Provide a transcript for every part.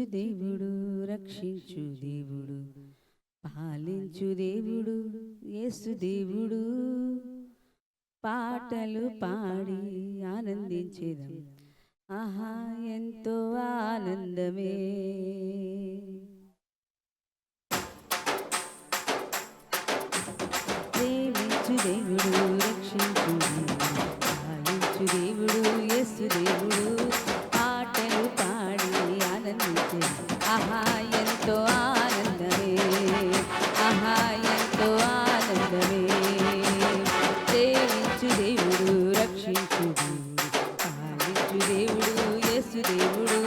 ప్రేమించు దేవుడు, రక్షించు దేవుడు, పాలించు దేవుడు, యేసు దేవుడు. పాటలు పాడి ఆనందించేదం, ఆహా ఎంతో ఆనందమే. ప్రేమించు దేవుడు, రక్షించు దేవుడు, పాలించు దేవుడు, యేసు దేవుడు. పాటలు పాడి ఆనందించేదం, ఆహా ఎంతో ఆనందమే, ఆహా ఎంతో ఆనందమే. ప్రేమించు దేవుడు, రక్షించు దేవుడు, పాలించు దేవుడు, యేసు దేవుడు.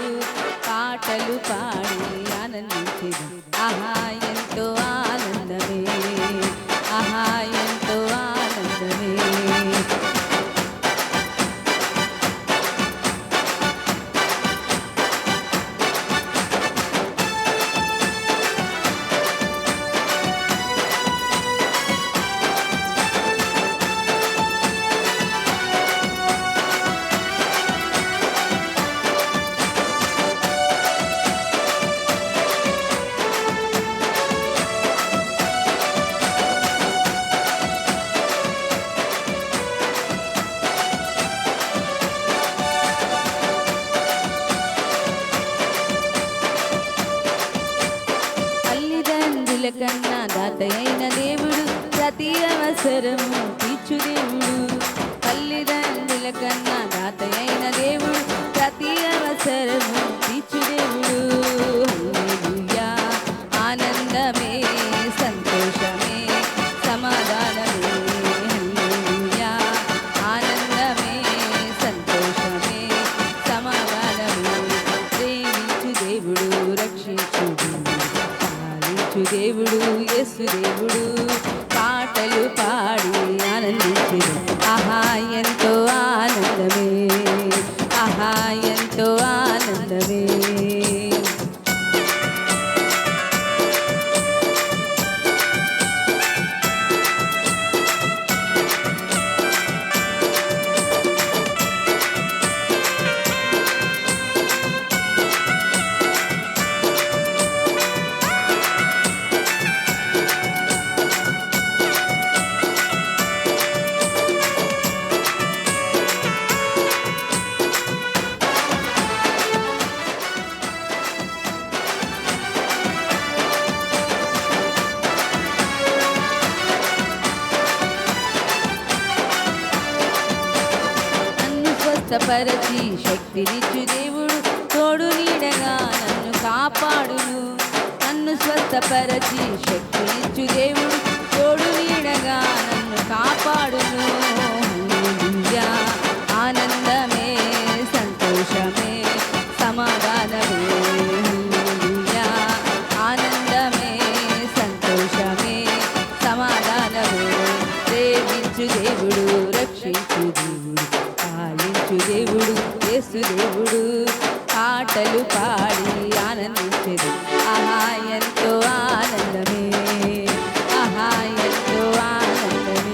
పాటలు పాడి ఆనందించేదం, ఆహా ఎంతో ఆనందమే, ఆహా ఎంతో ఆనందమే. కన్నా దాతయైన దేవుడు, ప్రతి అవసరము తీర్చు దేవుడు. తల్లిదండ్రుల కన్నా దాతయైన దేవుడు, ప్రతి అవసరము తీర్చు దేవుడు. హల్లెలూయా ఆనందమే, సంతోషమే, సమాధానమే. హల్లెలూయా ఆనందమే, సంతోషమే, సమాధానమే. ప్రేమించు దేవుడు, రక్షించు దేవుడు, యేసు దేవుడు. పాటలు పాడి ఆనందించెదం, ఆహా ఎంతో ఆనందమే, ఆహా ఎంతో ఆనందమే. స్వస్థపరచి శక్తినిచ్చు దేవుడు, తోడు నీడగా నన్ను కాపాడును. నన్ను స్వస్థపరచి శక్తినిచ్చు దేవుడు, తోడు నీడగా నన్ను కాపాడును. హల్లెలూయా ఆనందమే, సంతోషమే, సమాధానమే. హల్లెలూయా ఆనందమే, సంతోషమే, సమాధానమే. ప్రేమించు దేవుడు, రక్షించు దేవుడు, పాలించు దేవుడు, యేసు దేవుడు. పాటలు పాడి ఆనందించెదం, ఆహా ఎంతో ఆనందమే, ఆహా ఎంతో ఆనందమే.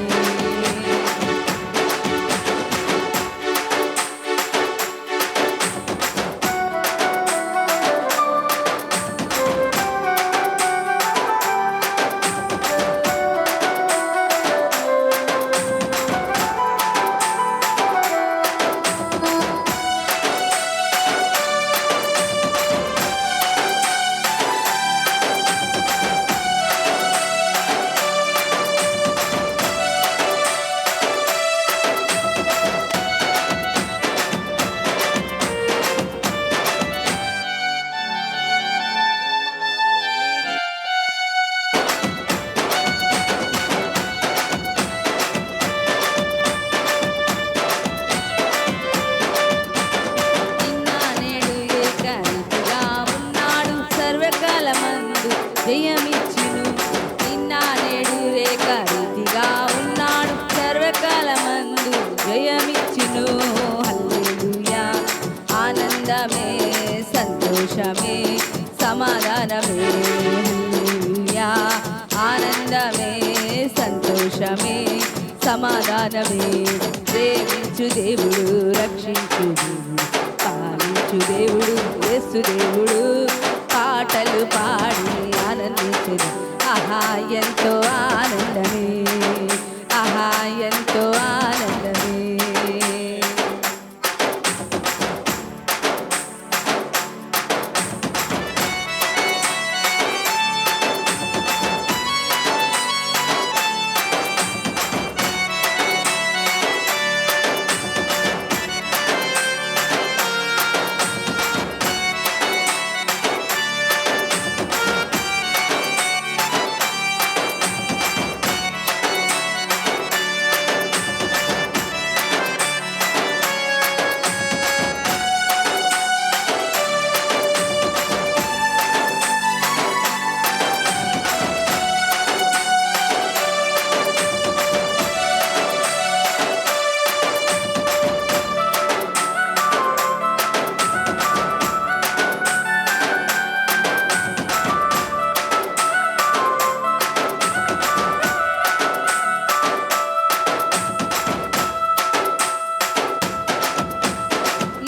జయమిచ్చును, నిన్న నేడు ఏకరీతిగా ఉన్నాడు, సర్వకాలమందు జయమిచ్చును. హల్లెలూయా ఆనందమే, సంతోషమే, సమాధానమే. హల్లెలూయా ఆనందమే, సంతోషమే, సమాధానమే. ప్రేమించు దేవుడు, రక్షించు దేవుడు, పాలించు దేవుడు, యేసు దేవుడు. పాటలు పాడి ఆనందించెను. ఆహా ఎంతో ఆనందమే, ఆహా ఎంతో ఆనందమే.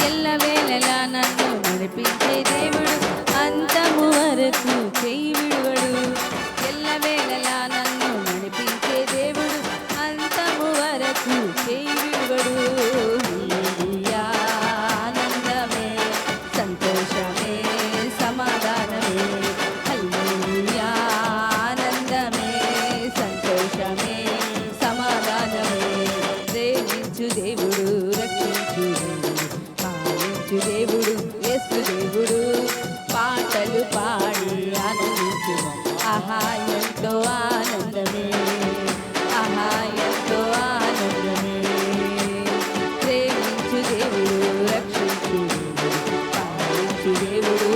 ఎల్లవేళలా నన్ను నడిపించే దేవుడు, అంతము వరకు చేయి విడువడు. ఎల్లవేళలా నన్ను నడిపించే దేవుడు, అంతము వరకు చేయి విడువడు. హల్లెలూయా ఆనందమే, సంతోషమే, సమాధానమే. హల్లెలూయా ఆనందమే, సంతోషమే, సమాధానమే. ప్రేమించు దేవుడు, రక్షించు దేవుడు, పాలించు దేవుడు, యేసు దేవుడు. పాటలు పాడి ఆనందించు, ఆహా ఎంతో ఆనందమే, ఆహా ఎంతో ఆనందమే. ప్రేమించు దేవుడు, రక్షించు దేవుడు, పాలించు దేవుడు,